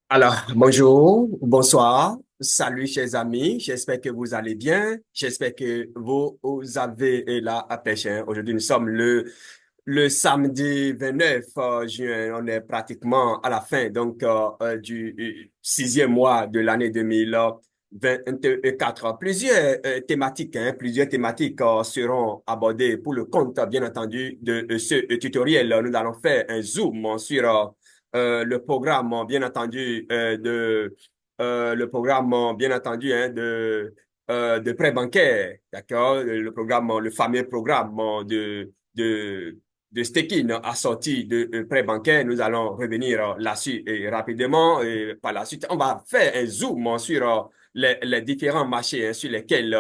Alors, bonjour, bonsoir, salut chers amis, j'espère que vous allez bien, j'espère que vous avez la pêche. Hein. Aujourd'hui, nous sommes le samedi 29 juin, on est pratiquement à la fin du sixième mois de l'année 2024. Plusieurs thématiques seront abordées pour le compte, bien entendu, de ce tutoriel. Nous allons faire un zoom sur le programme, bien entendu, le programme, bien entendu, hein, de prêt bancaire, d'accord? Le programme, le fameux programme de staking assorti de prêt bancaire. Nous allons revenir là-dessus rapidement. Et par la suite, on va faire un zoom sur les différents marchés hein, sur lesquels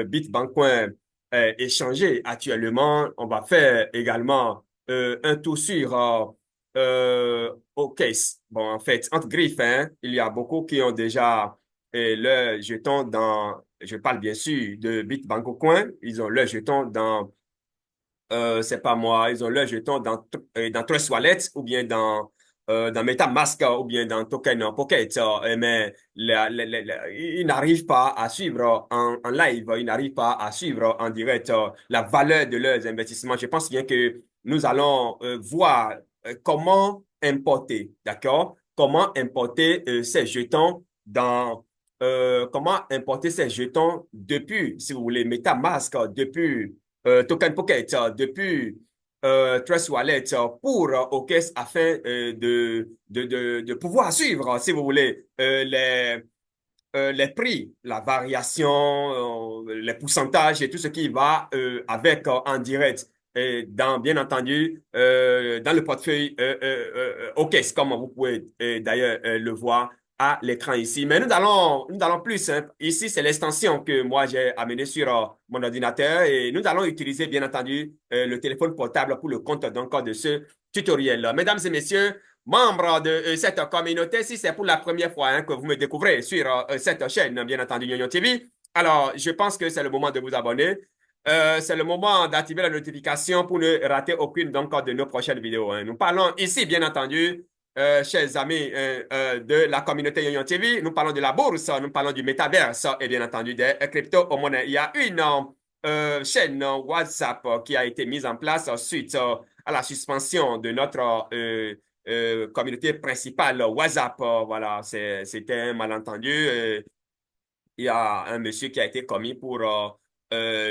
Bitbancoin est échangé actuellement. On va faire également un tour sur OKS. Bon, en fait, entre griffes, hein, il y a beaucoup qui ont déjà leur jeton dans, je parle bien sûr de Bitbank Coin, ils ont leur jeton dans, c'est pas moi, ils ont leur jeton dans Trust Wallet ou bien dans MetaMask ou bien dans Token Pocket, mais ils n'arrivent pas à suivre en live, ils n'arrivent pas à suivre en direct la valeur de leurs investissements. Je pense bien que nous allons voir comment importer, d'accord? Comment importer ces jetons comment importer ces jetons depuis, si vous voulez, MetaMask, depuis Token Pocket, depuis Trust Wallet pour OKS afin de pouvoir suivre, si vous voulez, les prix, la variation, les pourcentages et tout ce qui va avec en direct. Et bien entendu, dans le portefeuille OKS, comme vous pouvez d'ailleurs le voir à l'écran ici. Mais nous allons plus. Hein. Ici, c'est l'extension que moi j'ai amenée sur mon ordinateur et nous allons utiliser bien entendu le téléphone portable pour le compte donc de ce tutoriel. Mesdames et messieurs, membre de cette communauté, si c'est pour la première fois hein, que vous me découvrez sur cette chaîne, bien entendu, Union TV, alors je pense que c'est le moment de vous abonner. C'est le moment d'activer la notification pour ne rater aucune donc, de nos prochaines vidéos. Hein. Nous parlons ici, bien entendu, chers amis de la communauté Union TV, nous parlons de la bourse, nous parlons du métaverse et bien entendu des crypto-monnaies. Il y a une chaîne WhatsApp qui a été mise en place suite à la suspension de notre communauté principale WhatsApp. Voilà, c'était un malentendu. Il y a un monsieur qui a été commis pour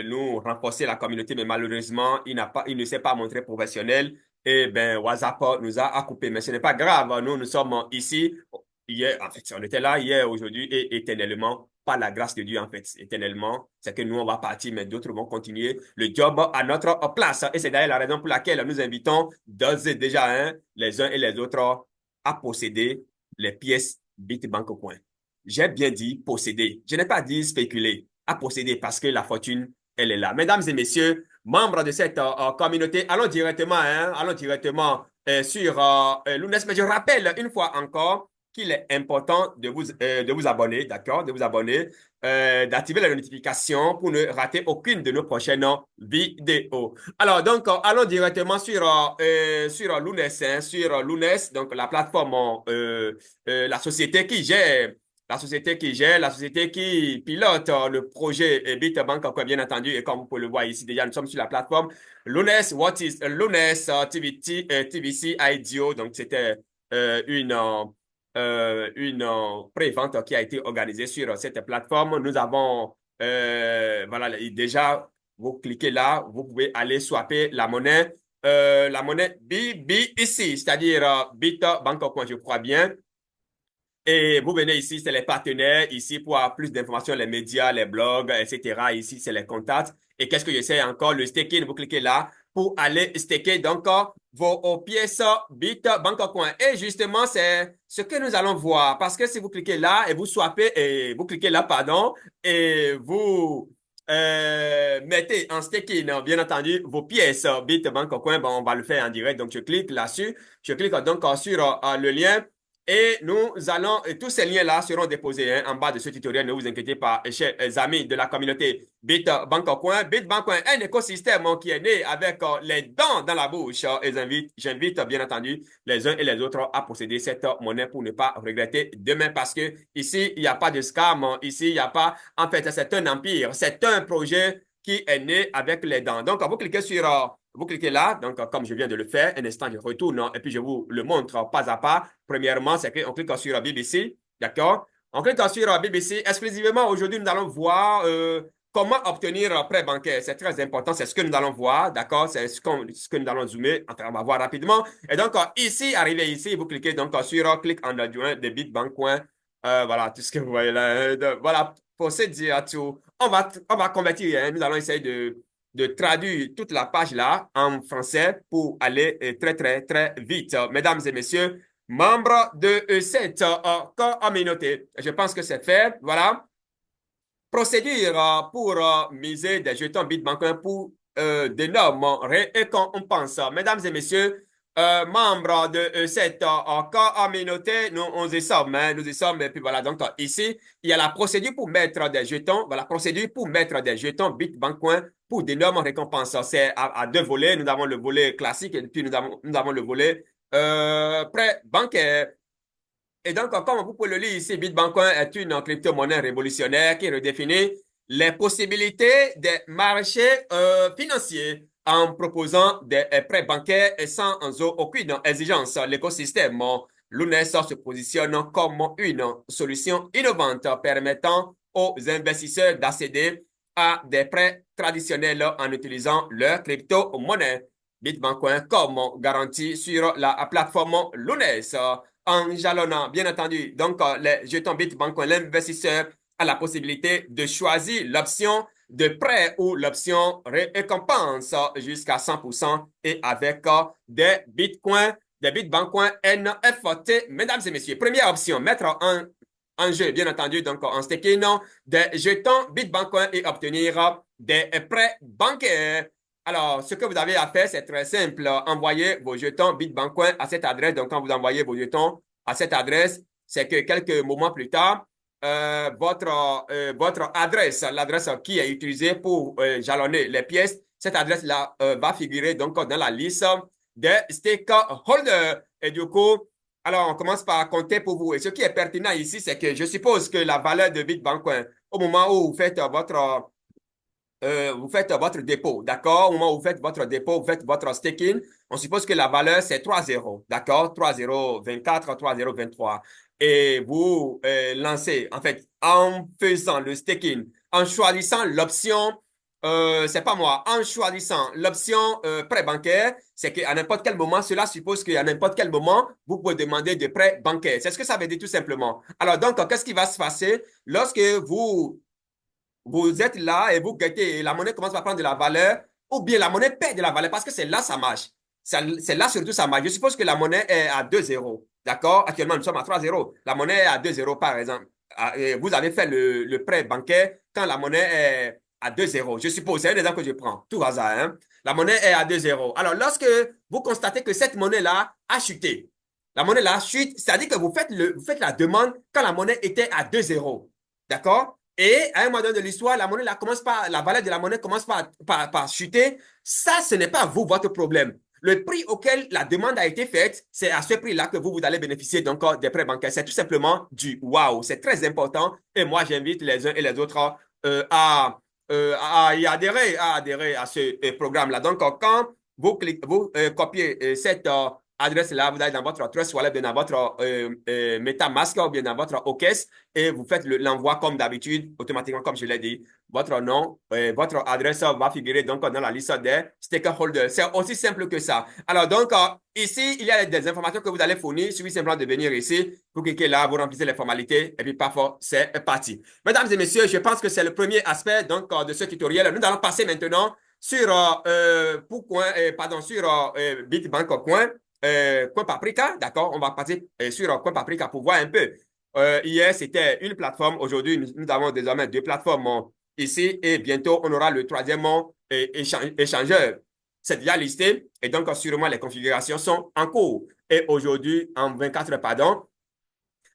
nous renforcer la communauté, mais malheureusement, il ne s'est pas montré professionnel. Et ben, WhatsApp nous a coupé. Mais ce n'est pas grave. Nous sommes ici hier. En fait, on était là hier, aujourd'hui et éternellement. Par la grâce de Dieu, en fait, éternellement. C'est que nous, on va partir, mais d'autres vont continuer le job à notre place. Et c'est d'ailleurs la raison pour laquelle nous invitons d'ores et déjà les uns et les autres à posséder les pièces Bitbank Coin. J'ai bien dit posséder. Je n'ai pas dit spéculer. À posséder parce que la fortune, elle est là. Mesdames et messieurs, membres de cette communauté, allons directement sur Lunes. Mais je rappelle une fois encore qu'il est important de vous abonner, d'accord, de vous abonner, d'activer la notification pour ne rater aucune de nos prochaines vidéos. Alors, donc, allons directement sur Lunes, hein, sur Lunes, donc la plateforme, la société qui gère la société qui pilote le projet Bitbank, bien entendu, et comme vous pouvez le voir ici, déjà, nous sommes sur la plateforme Lunes. What is Lunes TVC IDO? Donc, c'était une pré-vente qui a été organisée sur cette plateforme. Nous avons, voilà, déjà, vous cliquez là, vous pouvez aller swapper la monnaie BB ici, c'est-à-dire Bitbank, je crois bien. Et vous venez ici, c'est les partenaires. Ici, pour avoir plus d'informations, les médias, les blogs, etc. Ici, c'est les contacts. Et qu'est-ce que j'essaie encore? Le staking, vous cliquez là pour aller staker donc vos pièces Bitbank Coin. Et justement, c'est ce que nous allons voir. Parce que si vous cliquez là et vous swappez, et vous cliquez là, pardon, et vous mettez en staking, bien entendu, vos pièces Bitbank Coin, bon, on va le faire en direct. Donc, je clique là-dessus. Je clique donc sur le lien. Et nous allons, et tous ces liens-là seront déposés en bas de ce tutoriel. Ne vous inquiétez pas, chers amis de la communauté BitBancoin. BitBancoin est un écosystème qui est né avec les dents dans la bouche. Et j'invite bien entendu les uns et les autres à posséder cette monnaie pour ne pas regretter demain parce que ici, il n'y a pas de scam. Ici, il n'y a pas, en fait, c'est un empire. C'est un projet qui est né avec les dents. Donc, vous cliquez sur vous cliquez là, donc comme je viens de le faire, un instant, je retourne et puis je vous le montre pas à pas. Premièrement, c'est qu'on clique sur BBC, d'accord? On clique sur BBC. Exclusivement, aujourd'hui, nous allons voir comment obtenir un prêt bancaire. C'est très important, c'est ce que nous allons voir, d'accord? C'est ce que nous allons zoomer, enfin, on va voir rapidement. Et donc, ici, arrivé ici, vous cliquez donc sur clic en adjoint de Bitbank. Voilà, tout ce que vous voyez là. Voilà, pour se dire tout, on va convertir, hein. Nous allons essayer de traduire toute la page là en français pour aller très, très, très vite. Mesdames et messieurs, membres de cette communauté, je pense que c'est fait. Voilà. Procédure pour miser des jetons Bitbank pour d'énormes récompenses. Mesdames et messieurs, membres de cette communauté, nous y sommes, hein, nous y sommes. Et puis voilà, donc ici, il y a la procédure pour mettre des jetons, voilà, procédure pour mettre des jetons Bitbank pour d'énormes récompenses. C'est à deux volets. Nous avons le volet classique et puis nous avons le volet prêt bancaire. Et donc, comme vous pouvez le lire ici, Bitbancoin est une crypto-monnaie révolutionnaire qui redéfinit les possibilités des marchés financiers en proposant des prêts bancaires et sans aucune exigence. L'écosystème Lunes se positionne comme une solution innovante permettant aux investisseurs d'accéder à des prêts traditionnels en utilisant leur crypto-monnaie. Bitbancoin comme garantie sur la plateforme Lunes en jalonnant, bien entendu, donc les jetons Bitbank, l'investisseur a la possibilité de choisir l'option de prêt ou l'option récompense jusqu'à 100% et avec des Bitbank NFT. Mesdames et messieurs, première option, mettre en jeu, bien entendu, donc en staking des jetons Bitbank et obtenir des prêts bancaires. Alors, ce que vous avez à faire, c'est très simple. Envoyez vos jetons Bitbank à cette adresse. Donc, quand vous envoyez vos jetons à cette adresse, c'est que quelques moments plus tard, votre adresse, l'adresse qui est utilisée pour jalonner les pièces, cette adresse-là va figurer donc dans la liste des stakeholders. Et du coup, alors on commence par compter pour vous. Et ce qui est pertinent ici, c'est que je suppose que la valeur de Bitbank, au moment où vous faites votre dépôt, d'accord? Au moment où vous faites votre dépôt, vous faites votre staking, on suppose que la valeur, c'est 3,0, d'accord? 3,024, 3,023. Et vous lancez, en fait, en faisant le staking, en choisissant l'option, c'est pas moi, en choisissant l'option prêt bancaire, c'est qu'à n'importe quel moment, cela suppose qu'à n'importe quel moment, vous pouvez demander des prêts bancaires. C'est ce que ça veut dire tout simplement. Alors donc, qu'est-ce qui va se passer lorsque vous êtes là et vous guettez et la monnaie commence à prendre de la valeur ou bien la monnaie perd de la valeur parce que c'est là ça marche. C'est là surtout ça marche. Je suppose que la monnaie est à 2 zéros. D'accord? Actuellement, nous sommes à 3 zéros. La monnaie est à 2 zéros, par exemple. Et vous avez fait le prêt bancaire quand la monnaie est à 2 zéros. Je suppose, c'est un exemple que je prends, tout hasard. Hein? La monnaie est à 2 zéros. Alors, lorsque vous constatez que cette monnaie-là a chuté, la monnaie-là chute, c'est-à-dire que vous faites la demande quand la monnaie était à 2 zéros. D'accord? Et à un moment donné de l'histoire, la valeur de la monnaie commence par chuter. Ça, ce n'est pas vous, votre problème. Le prix auquel la demande a été faite, c'est à ce prix-là que vous allez bénéficier donc des prêts bancaires. C'est tout simplement du wow. C'est très important. Et moi, j'invite les uns et les autres à y adhérer, à ce programme-là. Donc, quand vous copiez cette adresse-là, vous allez dans votre Trust Wallet, bien dans votre MetaMask ou bien dans votre OKES et vous faites l'envoi comme d'habitude, automatiquement, comme je l'ai dit. Votre nom, votre adresse va figurer donc dans la liste des stakeholders. C'est aussi simple que ça. Alors donc, ici, il y a des informations que vous allez fournir. Il suffit simplement de venir ici, vous cliquez là, vous remplissez les formalités et puis parfois, c'est parti. Mesdames et messieurs, je pense que c'est le premier aspect donc, de ce tutoriel. Nous allons passer maintenant sur, sur Bitbank Coin. Coin Paprika, d'accord? On va passer sur Coin Paprika pour voir un peu. Hier, c'était une plateforme. Aujourd'hui, nous avons désormais deux plateformes ici et bientôt, on aura le troisième échangeur. C'est déjà listé et donc, sûrement, les configurations sont en cours. Et aujourd'hui, en 24 heures, pardon,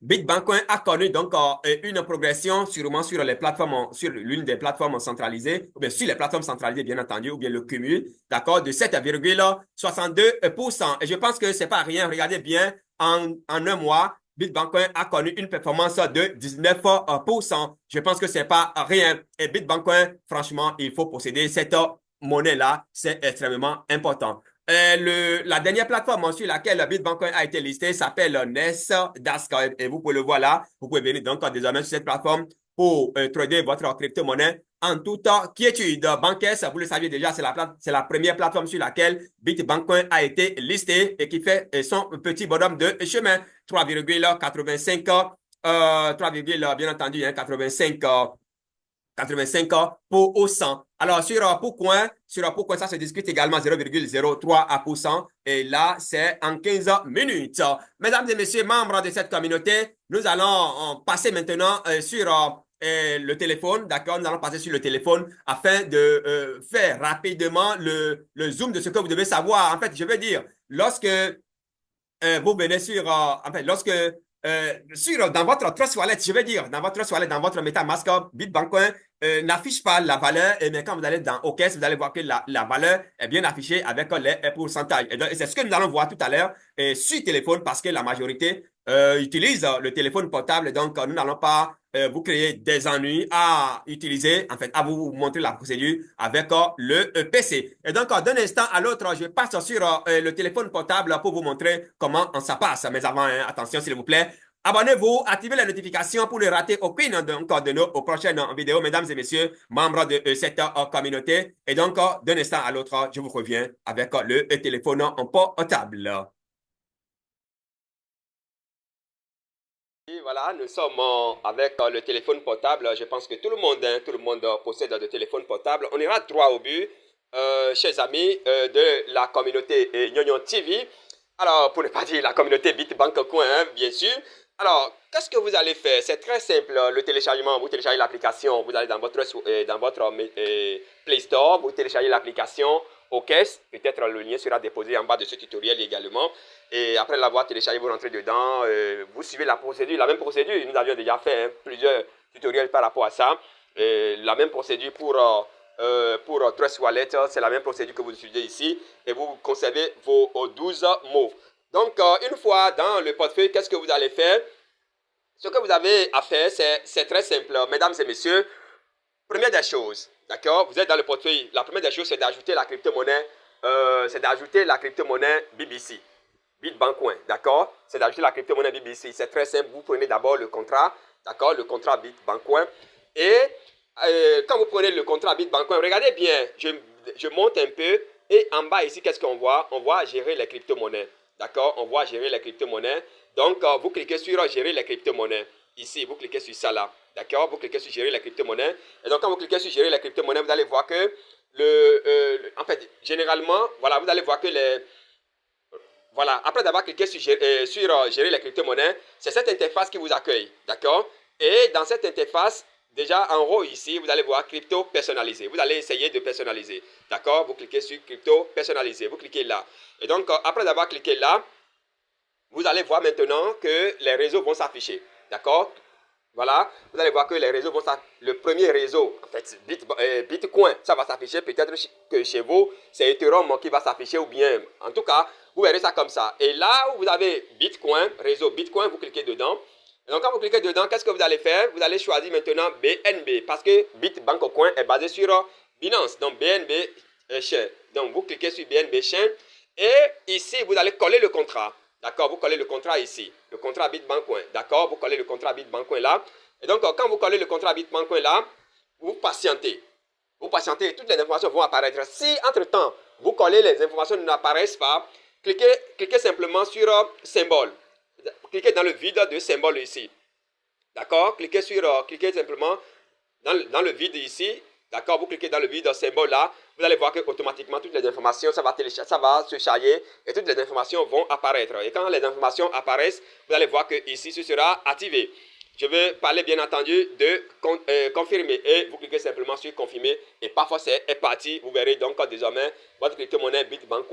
Bitcoin a connu donc une progression sûrement sur les plateformes, sur l'une des plateformes centralisées, ou bien sur les plateformes centralisées, bien entendu, ou bien le cumul, d'accord, de 7,62%. Et je pense que c'est pas rien. Regardez bien, en un mois, Bitcoin a connu une performance de 19%. Je pense que c'est pas rien. Et Bitcoin, franchement, il faut posséder cette monnaie-là. C'est extrêmement important. La dernière plateforme sur laquelle Bitcoin a été listé s'appelle Nasdaq et vous pouvez le voir là. Vous pouvez venir donc désormais sur cette plateforme pour trader votre crypto-monnaie en toute quiétude. Bankers, vous le saviez déjà, c'est la première plateforme sur laquelle Bitcoin a été listé et qui fait son petit bonhomme de chemin. 3,85 3, bien entendu, 85 pour au 100. Alors, sur pourquoi ça se discute également 0,03%. Et là, c'est en 15 minutes. Mesdames et messieurs, membres de cette communauté, nous allons passer maintenant sur le téléphone. D'accord, nous allons passer sur le téléphone afin de faire rapidement le zoom de ce que vous devez savoir. En fait, je veux dire, lorsque vous venez sur, lorsque dans votre Trust Wallet, je vais dire, dans votre Trust Wallet, dans votre MetaMask, Bitcoin n'affiche pas la valeur, mais quand vous allez dans OKS, vous allez voir que la valeur est bien affichée avec les pourcentages. Et c'est ce que nous allons voir tout à l'heure sur téléphone parce que la majorité utilise le téléphone portable. Donc, nous n'allons pas vous créer des ennuis à utiliser, en fait, à vous montrer la procédure avec le PC. Et donc, d'un instant à l'autre, je passe sur le téléphone portable pour vous montrer comment ça passe. Mais avant, attention, s'il vous plaît, abonnez-vous, activez les notifications pour ne rater aucune de nos prochaines vidéos, mesdames et messieurs, membres de cette communauté. Et donc, d'un instant à l'autre, je vous reviens avec le téléphone en portable. Et voilà, nous sommes avec le téléphone portable. Je pense que tout le monde possède de téléphone portable. On ira droit au but, chers amis de la communauté Nyonyon TV. Alors, pour ne pas dire la communauté Bitbank Coin, hein, bien sûr. Alors, qu'est-ce que vous allez faire? C'est très simple. Le téléchargement, vous téléchargez l'application, vous allez dans votre Play Store, vous téléchargez l'application OKS. Peut-être le lien sera déposé en bas de ce tutoriel également. Et après l'avoir téléchargé, vous rentrez dedans, vous suivez la procédure, la même procédure. Nous avions déjà fait plusieurs tutoriels par rapport à ça. La même procédure pour Trust Wallet, c'est la même procédure que vous utilisez ici. Et vous conservez vos 12 mots. Donc, une fois dans le portefeuille, qu'est-ce que vous allez faire? Ce que vous avez à faire, c'est très simple. Mesdames et messieurs, première des choses, d'accord? Vous êtes dans le portefeuille. La première des choses, c'est d'ajouter la crypto-monnaie, BBC. Bitcoin, d'accord? C'est d'ajouter la crypto-monnaie BBC. C'est très simple. Vous prenez d'abord le contrat, d'accord? Le contrat Bitcoin. Et quand vous prenez le contrat Bitcoin, regardez bien, je monte un peu. Et en bas ici, qu'est-ce qu'on voit? On voit gérer les crypto-monnaies. D'accord? On voit gérer les crypto-monnaies. Donc, vous cliquez sur gérer les crypto-monnaies. Ici, vous cliquez sur ça là. D'accord? Vous cliquez sur gérer les crypto-monnaies. Et donc, quand vous cliquez sur gérer les crypto-monnaies, vous allez voir que en fait, généralement, voilà, vous allez voir que voilà, après d'avoir cliqué sur gérer les crypto-monnaies, c'est cette interface qui vous accueille, d'accord? Et dans cette interface, déjà en haut ici, vous allez voir crypto personnalisé. Vous allez essayer de personnaliser, d'accord? Vous cliquez sur crypto personnalisé, vous cliquez là. Et donc, après d'avoir cliqué là, vous allez voir maintenant que les réseaux vont s'afficher, d'accord? Voilà, vous allez voir que les réseaux vont s'afficher. Le premier réseau, en fait, Bitcoin, ça va s'afficher. Peut-être que chez vous, c'est Ethereum qui va s'afficher ou bien, en tout cas, vous verrez ça comme ça. Et là où vous avez Bitcoin, réseau Bitcoin, vous cliquez dedans. Et donc, quand vous cliquez dedans, qu'est-ce que vous allez faire? Vous allez choisir maintenant BNB parce que Bitbank Coin est basé sur Binance. Donc, BNB Chain. Donc, vous cliquez sur BNB Chain et ici, vous allez coller le contrat. D'accord, vous collez le contrat ici, le contrat Bitcoin. D'accord, vous collez le contrat Bitcoin là. Et donc, quand vous collez le contrat Bitcoin là, vous patientez. Vous patientez et toutes les informations vont apparaître. Si, entre-temps, vous collez les informations n'apparaissent pas, cliquez simplement sur symbole. Cliquez dans le vide de symbole ici. D'accord, cliquez simplement dans le vide ici. D'accord, vous cliquez dans le vide symbole là, vous allez voir que automatiquement toutes les informations, ça va se charger et toutes les informations vont apparaître. Et quand les informations apparaissent, vous allez voir que ici ce sera activé. Je vais parler bien entendu de confirmer et vous cliquez simplement sur confirmer et parfois c'est parti. Vous verrez donc désormais votre crypto-monnaie Bitcoin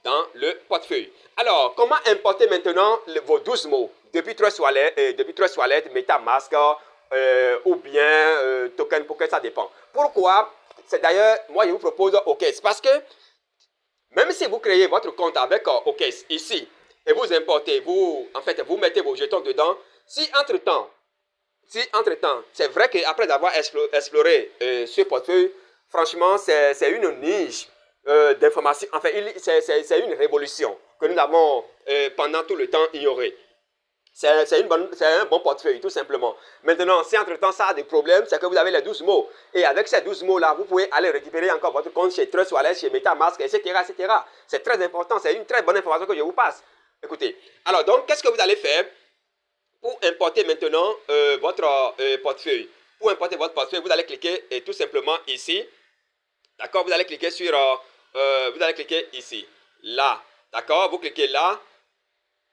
dans le portefeuille. Alors, comment importer maintenant vos 12 mots depuis Trust Wallet, MetaMask ou bien Token Pocket, ça dépend. Pourquoi? C'est d'ailleurs, moi je vous propose OKS parce que même si vous créez votre compte avec OKS ici et vous importez, vous mettez vos jetons dedans, si entre-temps, c'est vrai qu'après avoir exploré ce portefeuille, franchement, c'est une niche d'information. Enfin, c'est une révolution que nous avons pendant tout le temps ignorée. C'est un bon portefeuille, tout simplement. Maintenant, si entre-temps ça a des problèmes, c'est que vous avez les 12 mots. Et avec ces 12 mots-là, vous pouvez aller récupérer encore votre compte chez Trust Wallet, chez MetaMask, etc., etc. C'est très important, c'est une très bonne information que je vous passe. Écoutez, alors donc, qu'est-ce que vous allez faire pour importer maintenant votre portefeuille? Pour importer votre portefeuille, vous allez cliquer et tout simplement ici. D'accord, vous allez cliquer sur, vous allez cliquer ici, là. D'accord, vous cliquez là.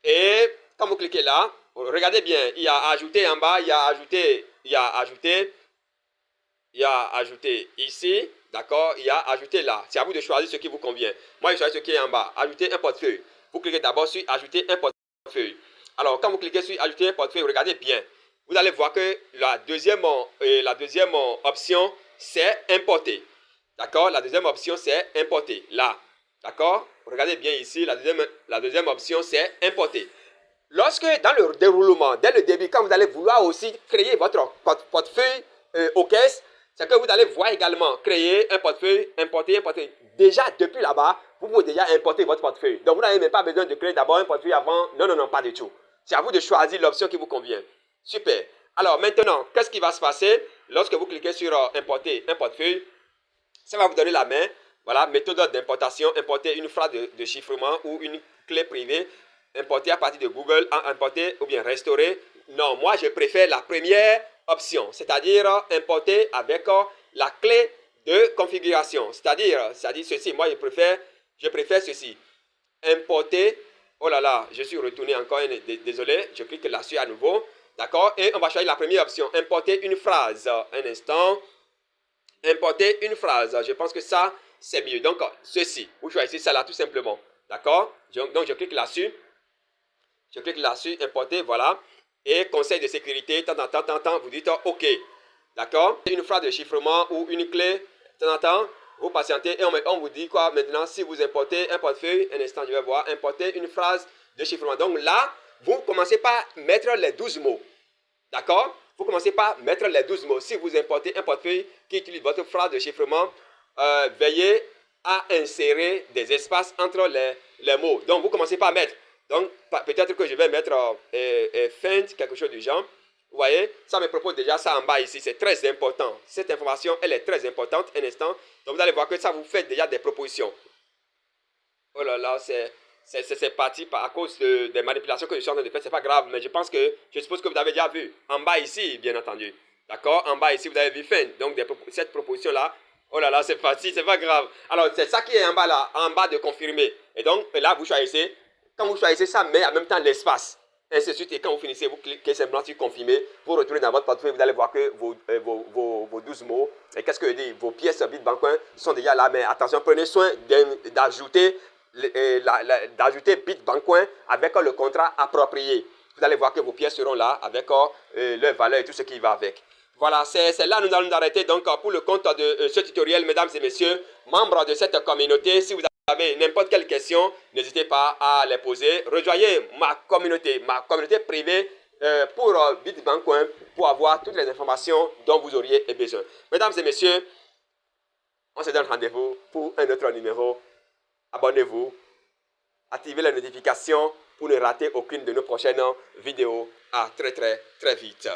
Et quand vous cliquez là, regardez bien, il y a ajouté en bas, il y a ajouté ici, d'accord, il y a ajouté là. C'est à vous de choisir ce qui vous convient. Moi, je choisis ce qui est en bas. Ajouter un portefeuille. Vous cliquez d'abord sur ajouter un portefeuille. Alors, quand vous cliquez sur ajouter un portefeuille, regardez bien. Vous allez voir que la deuxième option, c'est importer. D'accord, la deuxième option, c'est importer. Là, d'accord, regardez bien ici, la deuxième option, c'est importer. Lorsque dans le déroulement, dès le début, quand vous allez vouloir aussi créer votre portefeuille OKS, c'est que vous allez voir également créer un portefeuille, importer un portefeuille. Déjà, depuis là-bas, vous pouvez déjà importer votre portefeuille. Donc, vous n'avez même pas besoin de créer d'abord un portefeuille avant. Non, non, non, pas du tout. C'est à vous de choisir l'option qui vous convient. Super. Alors, maintenant, qu'est-ce qui va se passer lorsque vous cliquez sur importer un portefeuille? Ça va vous donner la main. Voilà, méthode d'importation, importer une phrase de chiffrement ou une clé privée, importer à partir de Google, importer ou bien restaurer. Non, moi je préfère la première option, c'est-à-dire importer avec la clé de configuration. C'est-à-dire ceci, moi je préfère ceci. Importer, oh là là, je suis retourné encore, désolé, je clique là-dessus à nouveau. D'accord, et on va choisir la première option, importer une phrase. Un instant. Importer une phrase. Je pense que ça, c'est mieux. Donc, ceci. Vous choisissez ça là tout simplement. D'accord? Donc, je clique là-dessus. Je clique là-dessus, importer, voilà. Et conseil de sécurité, vous dites OK. D'accord? Une phrase de chiffrement ou une clé, vous patientez et on vous dit quoi maintenant? Si vous importez un portefeuille, un instant, je vais voir, importer une phrase de chiffrement. Donc là, vous commencez par mettre les 12 mots. D'accord? Vous commencez par mettre les 12 mots. Si vous importez un portefeuille qui utilise votre phrase de chiffrement, veillez à insérer des espaces entre les mots. Donc, vous commencez par mettre. Donc, peut-être que je vais mettre feint, quelque chose du genre. Vous voyez, ça me propose déjà ça en bas ici. C'est très important. Cette information, elle est très importante. Un instant. Donc, vous allez voir que ça vous fait déjà des propositions. Oh là là, c'est parti à cause des manipulations que je suis en train de faire. C'est pas grave, mais je suppose que vous avez déjà vu. En bas ici, bien entendu. D'accord? En bas ici, vous avez vu fin. Donc, cette proposition-là, oh là là, c'est parti, c'est pas grave. Alors, c'est ça qui est en bas là, en bas de confirmer. Et donc, là, vous choisissez. Quand vous choisissez ça, mais en même temps l'espace. Ainsi de suite. Et quand vous finissez, vous cliquez simplement sur confirmer. Vous retournez dans votre portefeuille, vous allez voir que vos 12 mots, et qu'est-ce que je dis? Vos pièces Bitbancoin sont déjà là. Mais attention, prenez soin d'ajouter Bitbancoin avec le contrat approprié. Vous allez voir que vos pièces seront là avec leur valeur et tout ce qui va avec. Voilà, c'est là nous allons nous arrêter donc pour le compte de ce tutoriel, mesdames et messieurs, membres de cette communauté. Si vous avez n'importe quelle question, n'hésitez pas à les poser. Rejoignez ma communauté privée pour Bitbancoin pour avoir toutes les informations dont vous auriez besoin. Mesdames et messieurs, on se donne rendez-vous pour un autre numéro. Abonnez-vous, activez les notifications pour ne rater aucune de nos prochaines vidéos. À très vite.